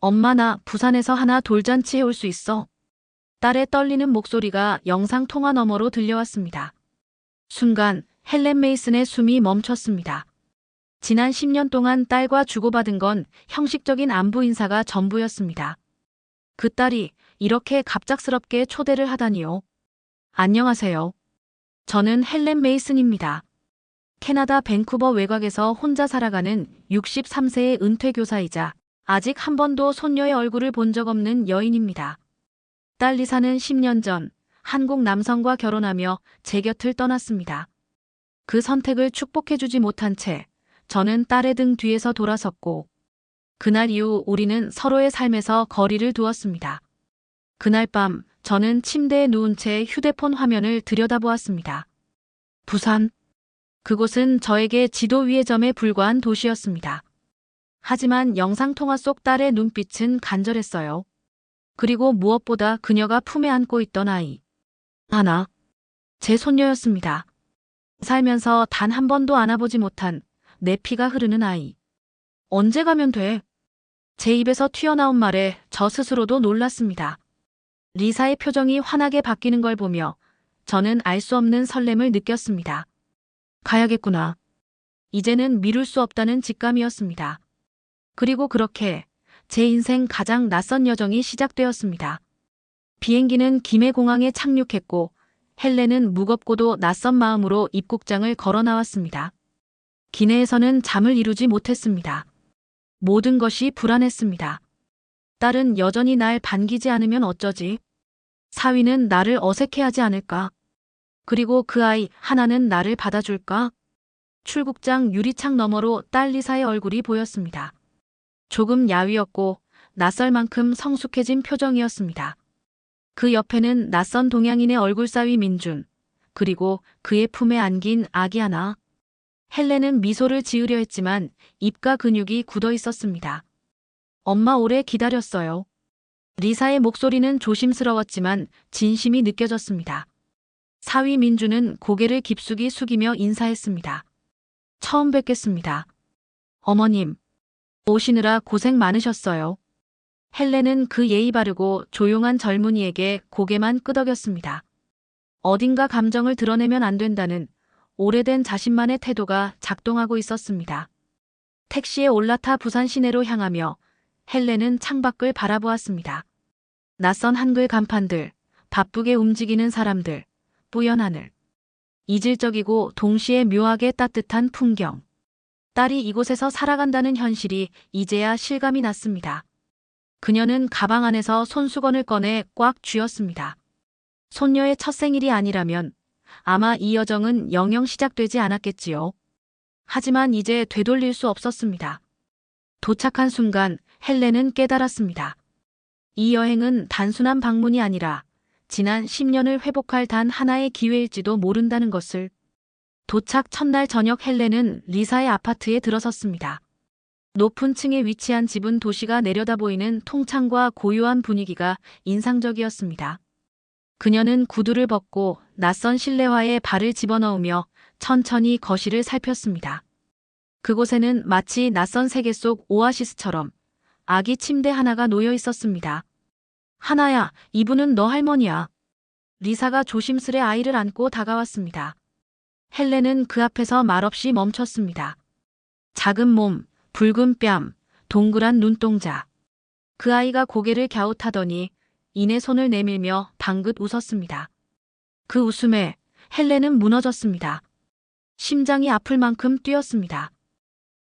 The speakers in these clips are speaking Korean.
엄마, 나 부산에서 하나 돌잔치 해올 수 있어. 딸의 떨리는 목소리가 영상 통화 너머로 들려왔습니다. 순간 헬렌 메이슨의 숨이 멈췄습니다. 지난 10년 동안 딸과 주고받은 건 형식적인 안부 인사가 전부였습니다. 그 딸이 이렇게 갑작스럽게 초대를 하다니요. 안녕하세요. 저는 헬렌 메이슨입니다. 캐나다 밴쿠버 외곽에서 혼자 살아가는 63세의 은퇴 교사이자 아직 한 번도 손녀의 얼굴을 본 적 없는 여인입니다. 딸 리사는 10년 전 한국 남성과 결혼하며 제 곁을 떠났습니다. 그 선택을 축복해주지 못한 채 저는 딸의 등 뒤에서 돌아섰고 그날 이후 우리는 서로의 삶에서 거리를 두었습니다. 그날 밤 저는 침대에 누운 채 휴대폰 화면을 들여다보았습니다. 부산. 그곳은 저에게 지도 위의 점에 불과한 도시였습니다. 하지만 영상통화 속 딸의 눈빛은 간절했어요. 그리고 무엇보다 그녀가 품에 안고 있던 아이. 하나. 제 손녀였습니다. 살면서 단 한 번도 안아보지 못한 내 피가 흐르는 아이. 언제 가면 돼? 제 입에서 튀어나온 말에 저 스스로도 놀랐습니다. 리사의 표정이 환하게 바뀌는 걸 보며 저는 알 수 없는 설렘을 느꼈습니다. 가야겠구나. 이제는 미룰 수 없다는 직감이었습니다. 그리고 그렇게 제 인생 가장 낯선 여정이 시작되었습니다. 비행기는 김해 공항에 착륙했고 헬렌은 무겁고도 낯선 마음으로 입국장을 걸어 나왔습니다. 기내에서는 잠을 이루지 못했습니다. 모든 것이 불안했습니다. 딸은 여전히 날 반기지 않으면 어쩌지? 사위는 나를 어색해하지 않을까? 그리고 그 아이 하나는 나를 받아줄까? 출국장 유리창 너머로 딸 리사의 얼굴이 보였습니다. 조금 야위었고 낯설 만큼 성숙해진 표정이었습니다. 그 옆에는 낯선 동양인의 얼굴사위 민준, 그리고 그의 품에 안긴 아기 하나. 헬렌은 미소를 지으려 했지만 입과 근육이 굳어 있었습니다. 엄마 오래 기다렸어요. 리사의 목소리는 조심스러웠지만 진심이 느껴졌습니다. 사위 민주는 고개를 깊숙이 숙이며 인사했습니다. 처음 뵙겠습니다. 어머님, 오시느라 고생 많으셨어요. 헬렌은 그 예의 바르고 조용한 젊은이에게 고개만 끄덕였습니다. 어딘가 감정을 드러내면 안 된다는 오래된 자신만의 태도가 작동하고 있었습니다. 택시에 올라타 부산 시내로 향하며 헬렌은 창밖을 바라보았습니다. 낯선 한글 간판들, 바쁘게 움직이는 사람들, 뿌연 하늘. 이질적이고 동시에 묘하게 따뜻한 풍경. 딸이 이곳에서 살아간다는 현실이 이제야 실감이 났습니다. 그녀는 가방 안에서 손수건을 꺼내 꽉 쥐었습니다. 손녀의 첫 생일이 아니라면 아마 이 여정은 영영 시작되지 않았겠지요. 하지만 이제 되돌릴 수 없었습니다. 도착한 순간 헬렌은 깨달았습니다. 이 여행은 단순한 방문이 아니라 지난 10년을 회복할 단 하나의 기회일지도 모른다는 것을. 도착 첫날 저녁 헬렌은 리사의 아파트에 들어섰습니다. 높은 층에 위치한 집은 도시가 내려다보이는 통창과 고요한 분위기가 인상적이었습니다. 그녀는 구두를 벗고 낯선 실내화에 발을 집어넣으며 천천히 거실을 살폈습니다. 그곳에는 마치 낯선 세계 속 오아시스처럼 아기 침대 하나가 놓여 있었습니다. 하나야, 이분은 너 할머니야. 리사가 조심스레 아이를 안고 다가왔습니다. 헬렌은 그 앞에서 말없이 멈췄습니다. 작은 몸, 붉은 뺨, 동그란 눈동자. 그 아이가 고개를 갸웃하더니 이내 손을 내밀며 방긋 웃었습니다. 그 웃음에 헬렌은 무너졌습니다. 심장이 아플 만큼 뛰었습니다.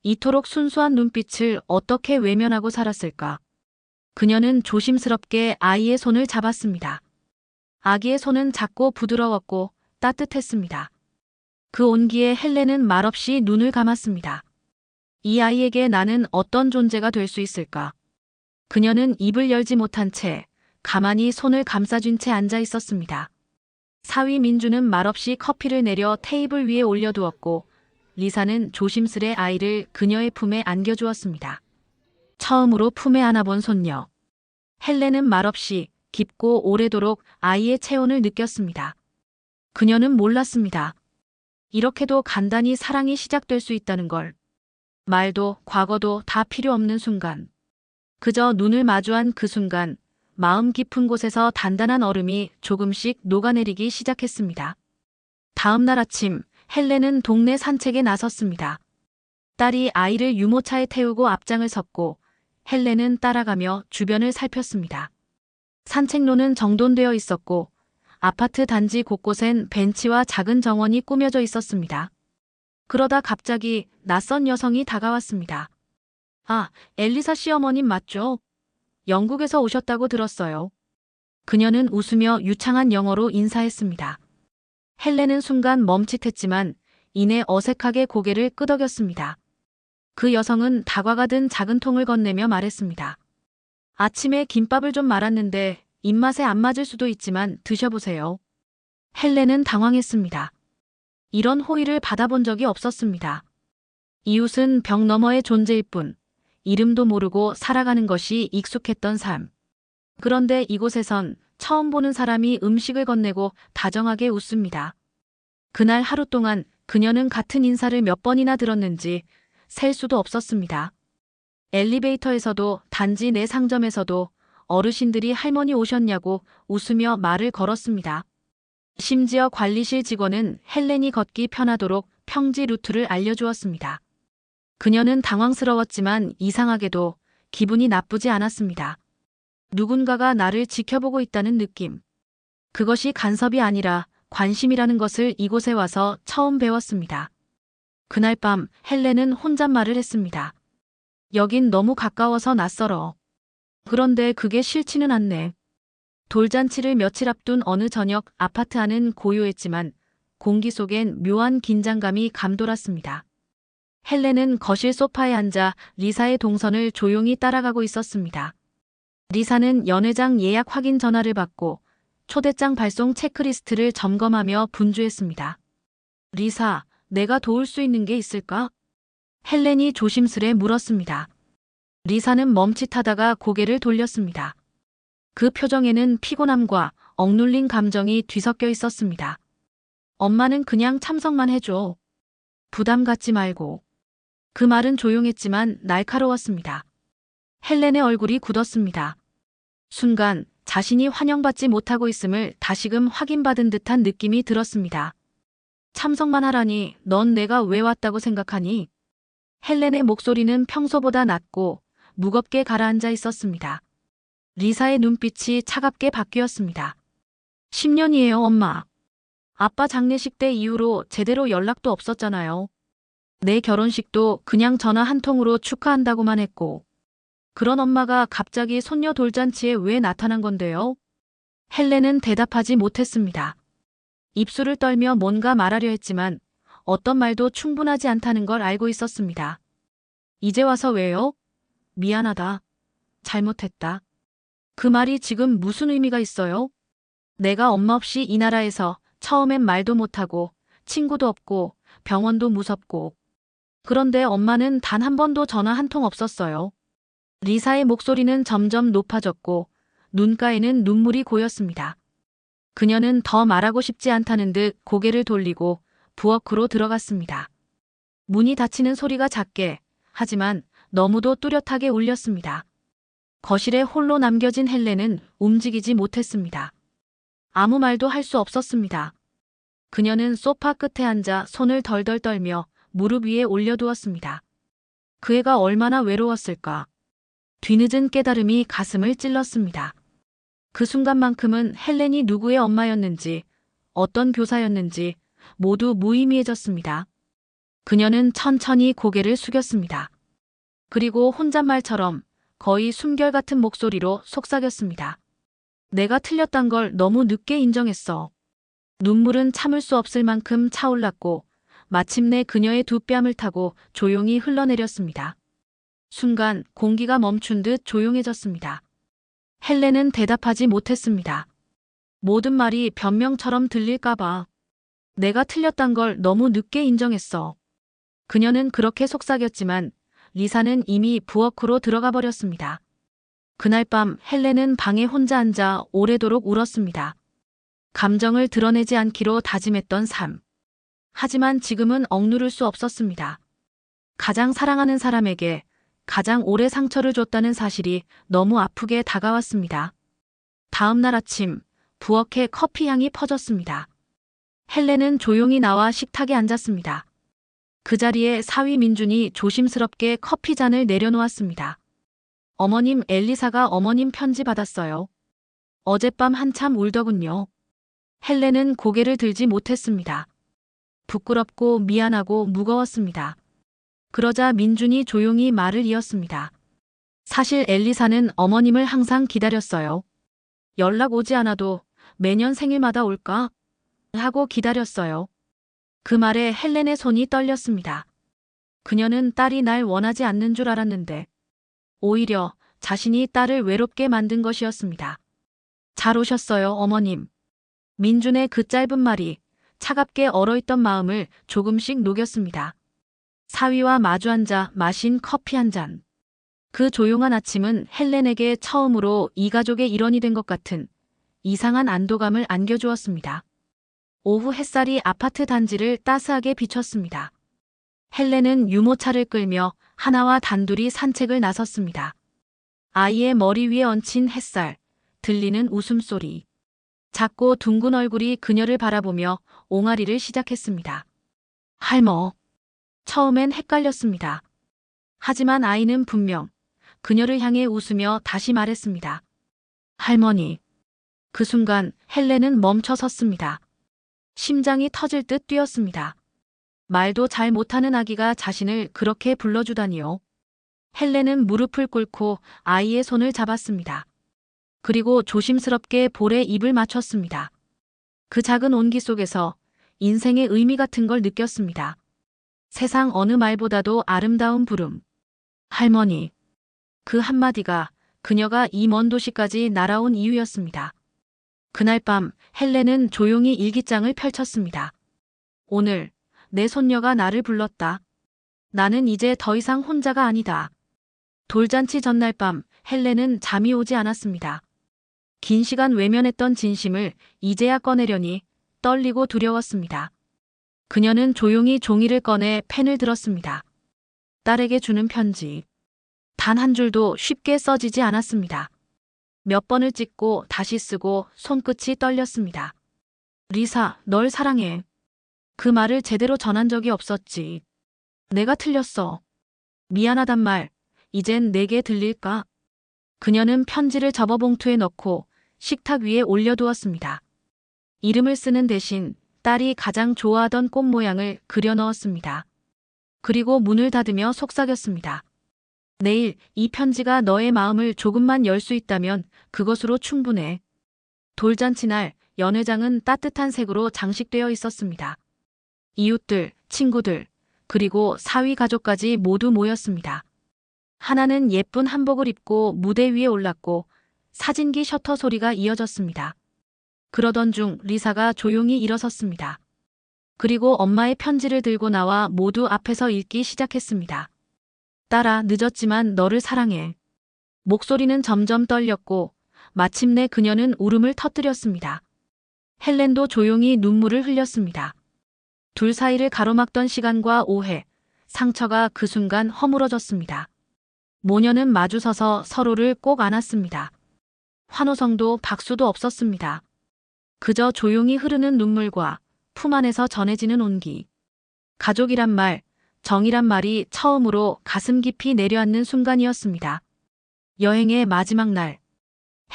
이토록 순수한 눈빛을 어떻게 외면하고 살았을까? 그녀는 조심스럽게 아이의 손을 잡았습니다. 아기의 손은 작고 부드러웠고 따뜻했습니다. 그 온기에 헬렌은 말없이 눈을 감았습니다. 이 아이에게 나는 어떤 존재가 될 수 있을까? 그녀는 입을 열지 못한 채 가만히 손을 감싸준 채 앉아 있었습니다. 사위 민주는 말없이 커피를 내려 테이블 위에 올려두었고 리사는 조심스레 아이를 그녀의 품에 안겨주었습니다. 처음으로 품에 안아본 손녀. 헬렌은 말없이 깊고 오래도록 아이의 체온을 느꼈습니다. 그녀는 몰랐습니다. 이렇게도 간단히 사랑이 시작될 수 있다는 걸. 말도 과거도 다 필요 없는 순간. 그저 눈을 마주한 그 순간 마음 깊은 곳에서 단단한 얼음이 조금씩 녹아내리기 시작했습니다. 다음 날 아침 헬렌은 동네 산책에 나섰습니다. 딸이 아이를 유모차에 태우고 앞장을 섰고 헬렌은 따라가며 주변을 살폈습니다. 산책로는 정돈되어 있었고 아파트 단지 곳곳엔 벤치와 작은 정원이 꾸며져 있었습니다. 그러다 갑자기 낯선 여성이 다가왔습니다. 아, 엘리사 시어머님 맞죠? 영국에서 오셨다고 들었어요. 그녀는 웃으며 유창한 영어로 인사했습니다. 헬렌은 순간 멈칫했지만 이내 어색하게 고개를 끄덕였습니다. 그 여성은 다과가 든 작은 통을 건네며 말했습니다. 아침에 김밥을 좀 말았는데 입맛에 안 맞을 수도 있지만 드셔보세요. 헬렌은 당황했습니다. 이런 호의를 받아본 적이 없었습니다. 이웃은 벽 너머의 존재일 뿐, 이름도 모르고 살아가는 것이 익숙했던 삶. 그런데 이곳에선 처음 보는 사람이 음식을 건네고 다정하게 웃습니다. 그날 하루 동안 그녀는 같은 인사를 몇 번이나 들었는지 셀 수도 없었습니다. 엘리베이터에서도 단지 내 상점에서도 어르신들이 할머니 오셨냐고 웃으며 말을 걸었습니다. 심지어 관리실 직원은 헬렌이 걷기 편하도록 평지 루트를 알려주었습니다. 그녀는 당황스러웠지만 이상하게도 기분이 나쁘지 않았습니다. 누군가가 나를 지켜보고 있다는 느낌. 그것이 간섭이 아니라 관심이라는 것을 이곳에 와서 처음 배웠습니다. 그날 밤 헬렌은 혼잣말을 했습니다. 여긴 너무 가까워서 낯설어. 그런데 그게 싫지는 않네. 돌잔치를 며칠 앞둔 어느 저녁 아파트 안은 고요했지만 공기 속엔 묘한 긴장감이 감돌았습니다. 헬렌은 거실 소파에 앉아 리사의 동선을 조용히 따라가고 있었습니다. 리사는 연회장 예약 확인 전화를 받고 초대장 발송 체크리스트를 점검하며 분주했습니다. 리사, 내가 도울 수 있는 게 있을까? 헬렌이 조심스레 물었습니다. 리사는 멈칫하다가 고개를 돌렸습니다. 그 표정에는 피곤함과 억눌린 감정이 뒤섞여 있었습니다. 엄마는 그냥 참석만 해줘. 부담 갖지 말고. 그 말은 조용했지만 날카로웠습니다. 헬렌의 얼굴이 굳었습니다. 순간 자신이 환영받지 못하고 있음을 다시금 확인받은 듯한 느낌이 들었습니다. 참석만 하라니 넌 내가 왜 왔다고 생각하니? 헬렌의 목소리는 평소보다 낮고 무겁게 가라앉아 있었습니다. 리사의 눈빛이 차갑게 바뀌었습니다. 10년이에요, 엄마. 아빠 장례식 때 이후로 제대로 연락도 없었잖아요. 내 결혼식도 그냥 전화 한 통으로 축하한다고만 했고. 그런 엄마가 갑자기 손녀 돌잔치에 왜 나타난 건데요? 헬렌은 대답하지 못했습니다. 입술을 떨며 뭔가 말하려 했지만 어떤 말도 충분하지 않다는 걸 알고 있었습니다. 이제 와서 왜요? 미안하다. 잘못했다. 그 말이 지금 무슨 의미가 있어요? 내가 엄마 없이 이 나라에서 처음엔 말도 못하고 친구도 없고 병원도 무섭고. 그런데 엄마는 단 한 번도 전화 한 통 없었어요. 리사의 목소리는 점점 높아졌고 눈가에는 눈물이 고였습니다. 그녀는 더 말하고 싶지 않다는 듯 고개를 돌리고 부엌으로 들어갔습니다. 문이 닫히는 소리가 작게, 하지만 너무도 뚜렷하게 울렸습니다. 거실에 홀로 남겨진 헬렌은 움직이지 못했습니다. 아무 말도 할 수 없었습니다. 그녀는 소파 끝에 앉아 손을 덜덜 떨며 무릎 위에 올려두었습니다. 그 애가 얼마나 외로웠을까. 뒤늦은 깨달음이 가슴을 찔렀습니다. 그 순간만큼은 헬렌이 누구의 엄마였는지, 어떤 교사였는지 모두 무의미해졌습니다. 그녀는 천천히 고개를 숙였습니다. 그리고 혼잣말처럼 거의 숨결 같은 목소리로 속삭였습니다. 내가 틀렸단 걸 너무 늦게 인정했어. 눈물은 참을 수 없을 만큼 차올랐고 마침내 그녀의 두 뺨을 타고 조용히 흘러내렸습니다. 순간 공기가 멈춘 듯 조용해졌습니다. 헬렌은 대답하지 못했습니다. 모든 말이 변명처럼 들릴까봐. 내가 틀렸단 걸 너무 늦게 인정했어. 그녀는 그렇게 속삭였지만 리사는 이미 부엌으로 들어가 버렸습니다. 그날 밤 헬렌은 방에 혼자 앉아 오래도록 울었습니다. 감정을 드러내지 않기로 다짐했던 삶. 하지만 지금은 억누를 수 없었습니다. 가장 사랑하는 사람에게 가장 오래 상처를 줬다는 사실이 너무 아프게 다가왔습니다. 다음 날 아침, 부엌에 커피 향이 퍼졌습니다. 헬렌은 조용히 나와 식탁에 앉았습니다. 그 자리에 사위 민준이 조심스럽게 커피 잔을 내려놓았습니다. 어머님, 엘리사가 어머님 편지 받았어요. 어젯밤 한참 울더군요. 헬렌은 고개를 들지 못했습니다. 부끄럽고 미안하고 무거웠습니다. 그러자 민준이 조용히 말을 이었습니다. 사실 엘리사는 어머님을 항상 기다렸어요. 연락 오지 않아도 매년 생일마다 올까? 하고 기다렸어요. 그 말에 헬렌의 손이 떨렸습니다. 그녀는 딸이 날 원하지 않는 줄 알았는데 오히려 자신이 딸을 외롭게 만든 것이었습니다. 잘 오셨어요, 어머님. 민준의 그 짧은 말이 차갑게 얼어있던 마음을 조금씩 녹였습니다. 사위와 마주 앉아 마신 커피 한 잔. 그 조용한 아침은 헬렌에게 처음으로 이 가족의 일원이 된 것 같은 이상한 안도감을 안겨주었습니다. 오후 햇살이 아파트 단지를 따스하게 비췄습니다. 헬렌은 유모차를 끌며 하나와 단둘이 산책을 나섰습니다. 아이의 머리 위에 얹힌 햇살, 들리는 웃음소리. 작고 둥근 얼굴이 그녀를 바라보며 옹알이를 시작했습니다. 할머. 처음엔 헷갈렸습니다. 하지만 아이는 분명 그녀를 향해 웃으며 다시 말했습니다. 할머니. 그 순간 헬렌은 멈춰 섰습니다. 심장이 터질 듯 뛰었습니다. 말도 잘 못하는 아기가 자신을 그렇게 불러주다니요. 헬렌은 무릎을 꿇고 아이의 손을 잡았습니다. 그리고 조심스럽게 볼에 입을 맞췄습니다. 그 작은 온기 속에서 인생의 의미 같은 걸 느꼈습니다. 세상 어느 말보다도 아름다운 부름. 할머니. 그 한마디가 그녀가 이 먼 도시까지 날아온 이유였습니다. 그날 밤 헬렌은 조용히 일기장을 펼쳤습니다. 오늘 내 손녀가 나를 불렀다. 나는 이제 더 이상 혼자가 아니다. 돌잔치 전날 밤 헬렌은 잠이 오지 않았습니다. 긴 시간 외면했던 진심을 이제야 꺼내려니 떨리고 두려웠습니다. 그녀는 조용히 종이를 꺼내 펜을 들었습니다. 딸에게 주는 편지. 단 한 줄도 쉽게 써지지 않았습니다. 몇 번을 찍고 다시 쓰고 손끝이 떨렸습니다. 리사, 널 사랑해. 그 말을 제대로 전한 적이 없었지. 내가 틀렸어. 미안하단 말, 이젠 내게 들릴까? 그녀는 편지를 접어 봉투에 넣고 식탁 위에 올려두었습니다. 이름을 쓰는 대신 딸이 가장 좋아하던 꽃 모양을 그려 넣었습니다. 그리고 문을 닫으며 속삭였습니다. 내일 이 편지가 너의 마음을 조금만 열 수 있다면 그것으로 충분해. 돌잔치 날 연회장은 따뜻한 색으로 장식되어 있었습니다. 이웃들, 친구들, 그리고 사위 가족까지 모두 모였습니다. 하나는 예쁜 한복을 입고 무대 위에 올랐고 사진기 셔터 소리가 이어졌습니다. 그러던 중 리사가 조용히 일어섰습니다. 그리고 엄마의 편지를 들고 나와 모두 앞에서 읽기 시작했습니다. 딸아, 늦었지만 너를 사랑해. 목소리는 점점 떨렸고 마침내 그녀는 울음을 터뜨렸습니다. 헬렌도 조용히 눈물을 흘렸습니다. 둘 사이를 가로막던 시간과 오해, 상처가 그 순간 허물어졌습니다. 모녀는 마주서서 서로를 꼭 안았습니다. 환호성도 박수도 없었습니다. 그저 조용히 흐르는 눈물과 품 안에서 전해지는 온기. 가족이란 말, 정이란 말이 처음으로 가슴 깊이 내려앉는 순간이었습니다. 여행의 마지막 날,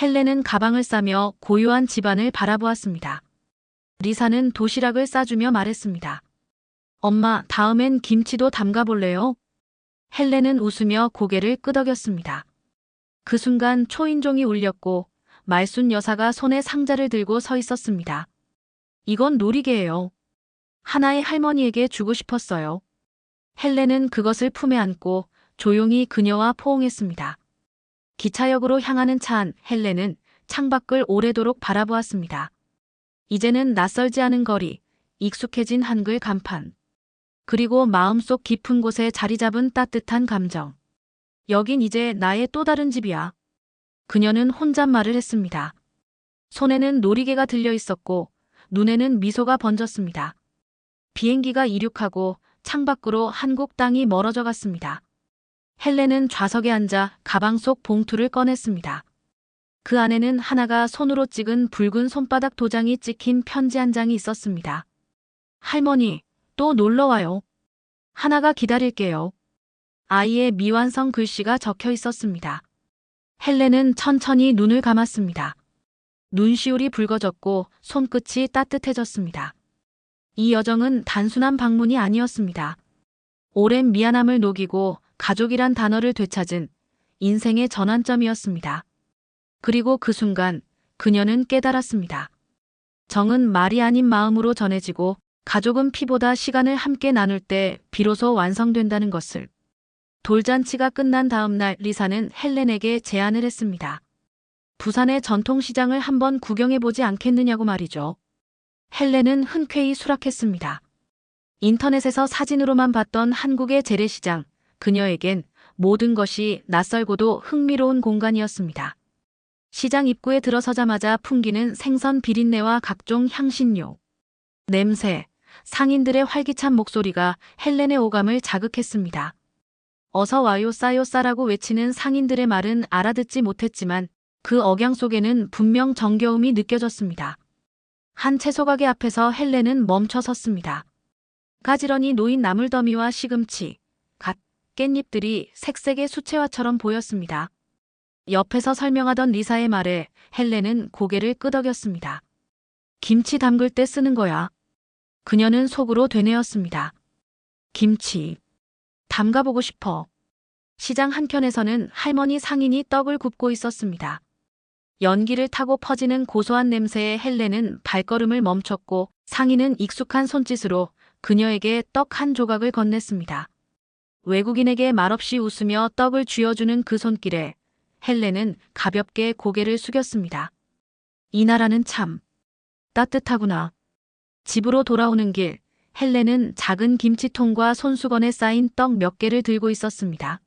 헬렌은 가방을 싸며 고요한 집안을 바라보았습니다. 리사는 도시락을 싸주며 말했습니다. 엄마, 다음엔 김치도 담가볼래요? 헬렌은 웃으며 고개를 끄덕였습니다. 그 순간 초인종이 울렸고 말순 여사가 손에 상자를 들고 서 있었습니다. 이건 놀이개예요. 하나의 할머니에게 주고 싶었어요. 헬렌은 그것을 품에 안고 조용히 그녀와 포옹했습니다. 기차역으로 향하는 차 안 헬렌은 창밖을 오래도록 바라보았습니다. 이제는 낯설지 않은 거리, 익숙해진 한글 간판. 그리고 마음속 깊은 곳에 자리 잡은 따뜻한 감정. 여긴 이제 나의 또 다른 집이야. 그녀는 혼잣말을 했습니다. 손에는 놀이개가 들려 있었고 눈에는 미소가 번졌습니다. 비행기가 이륙하고 창밖으로 한국 땅이 멀어져 갔습니다. 헬렌은 좌석에 앉아 가방 속 봉투를 꺼냈습니다. 그 안에는 하나가 손으로 찍은 붉은 손바닥 도장이 찍힌 편지 한 장이 있었습니다. 할머니, 또 놀러와요. 하나가 기다릴게요. 아이의 미완성 글씨가 적혀 있었습니다. 헬렌은 천천히 눈을 감았습니다. 눈시울이 붉어졌고 손끝이 따뜻해졌습니다. 이 여정은 단순한 방문이 아니었습니다. 오랜 미안함을 녹이고 가족이란 단어를 되찾은 인생의 전환점이었습니다. 그리고 그 순간 그녀는 깨달았습니다. 정은 말이 아닌 마음으로 전해지고 가족은 피보다 시간을 함께 나눌 때 비로소 완성된다는 것을. 돌잔치가 끝난 다음 날 리사는 헬렌에게 제안을 했습니다. 부산의 전통시장을 한번 구경해보지 않겠느냐고 말이죠. 헬렌은 흔쾌히 수락했습니다. 인터넷에서 사진으로만 봤던 한국의 재래시장, 그녀에겐 모든 것이 낯설고도 흥미로운 공간이었습니다. 시장 입구에 들어서자마자 풍기는 생선 비린내와 각종 향신료, 냄새, 상인들의 활기찬 목소리가 헬렌의 오감을 자극했습니다. 어서 와요 싸요 싸라고 외치는 상인들의 말은 알아듣지 못했지만 그 억양 속에는 분명 정겨움이 느껴졌습니다. 한 채소가게 앞에서 헬렌은 멈춰 섰습니다. 가지런히 놓인 나물더미와 시금치, 갓, 깻잎들이 색색의 수채화처럼 보였습니다. 옆에서 설명하던 리사의 말에 헬렌은 고개를 끄덕였습니다. 김치 담글 때 쓰는 거야. 그녀는 속으로 되뇌었습니다. 김치. 담가보고 싶어. 시장 한켠에서는 할머니 상인이 떡을 굽고 있었습니다. 연기를 타고 퍼지는 고소한 냄새에 헬렌은 발걸음을 멈췄고 상인은 익숙한 손짓으로 그녀에게 떡 한 조각을 건넸습니다. 외국인에게 말없이 웃으며 떡을 쥐어주는 그 손길에 헬렌은 가볍게 고개를 숙였습니다. 이 나라는 참 따뜻하구나. 집으로 돌아오는 길, 헬렌은 작은 김치통과 손수건에 쌓인 떡 몇 개를 들고 있었습니다.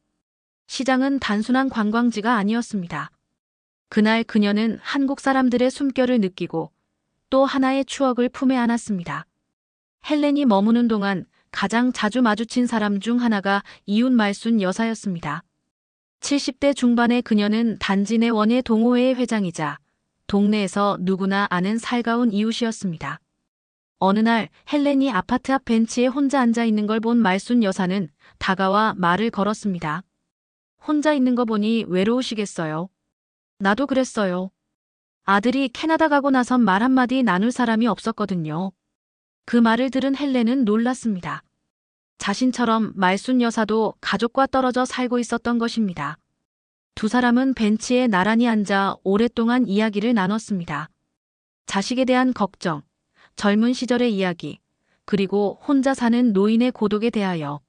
시장은 단순한 관광지가 아니었습니다. 그날 그녀는 한국 사람들의 숨결을 느끼고 또 하나의 추억을 품에 안았습니다. 헬렌이 머무는 동안 가장 자주 마주친 사람 중 하나가 이웃 말순 여사였습니다. 70대 중반의 그녀는 단지 내 원예 동호회의 회장이자 동네에서 누구나 아는 살가운 이웃이었습니다. 어느 날 헬렌이 아파트 앞 벤치에 혼자 앉아 있는 걸 본 말순 여사는 다가와 말을 걸었습니다. 혼자 있는 거 보니 외로우시겠어요. 나도 그랬어요. 아들이 캐나다 가고 나선 말 한마디 나눌 사람이 없었거든요. 그 말을 들은 헬렌은 놀랐습니다. 자신처럼 말순 여사도 가족과 떨어져 살고 있었던 것입니다. 두 사람은 벤치에 나란히 앉아 오랫동안 이야기를 나눴습니다. 자식에 대한 걱정, 젊은 시절의 이야기, 그리고 혼자 사는 노인의 고독에 대하여.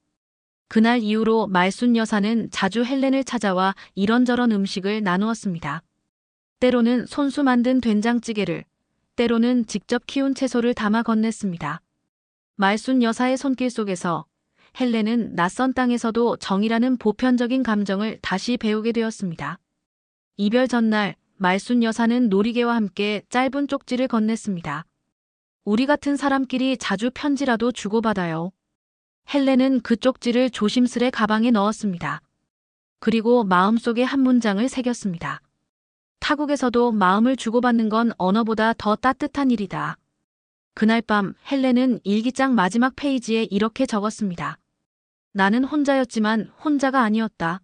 그날 이후로 말순 여사는 자주 헬렌을 찾아와 이런저런 음식을 나누었습니다. 때로는 손수 만든 된장찌개를, 때로는 직접 키운 채소를 담아 건넸습니다. 말순 여사의 손길 속에서 헬렌은 낯선 땅에서도 정이라는 보편적인 감정을 다시 배우게 되었습니다. 이별 전날 말순 여사는 놀이개와 함께 짧은 쪽지를 건넸습니다. 우리 같은 사람끼리 자주 편지라도 주고받아요. 헬렌은 그 쪽지를 조심스레 가방에 넣었습니다. 그리고 마음속에 한 문장을 새겼습니다. 타국에서도 마음을 주고받는 건 언어보다 더 따뜻한 일이다. 그날 밤 헬렌은 일기장 마지막 페이지에 이렇게 적었습니다. 나는 혼자였지만 혼자가 아니었다.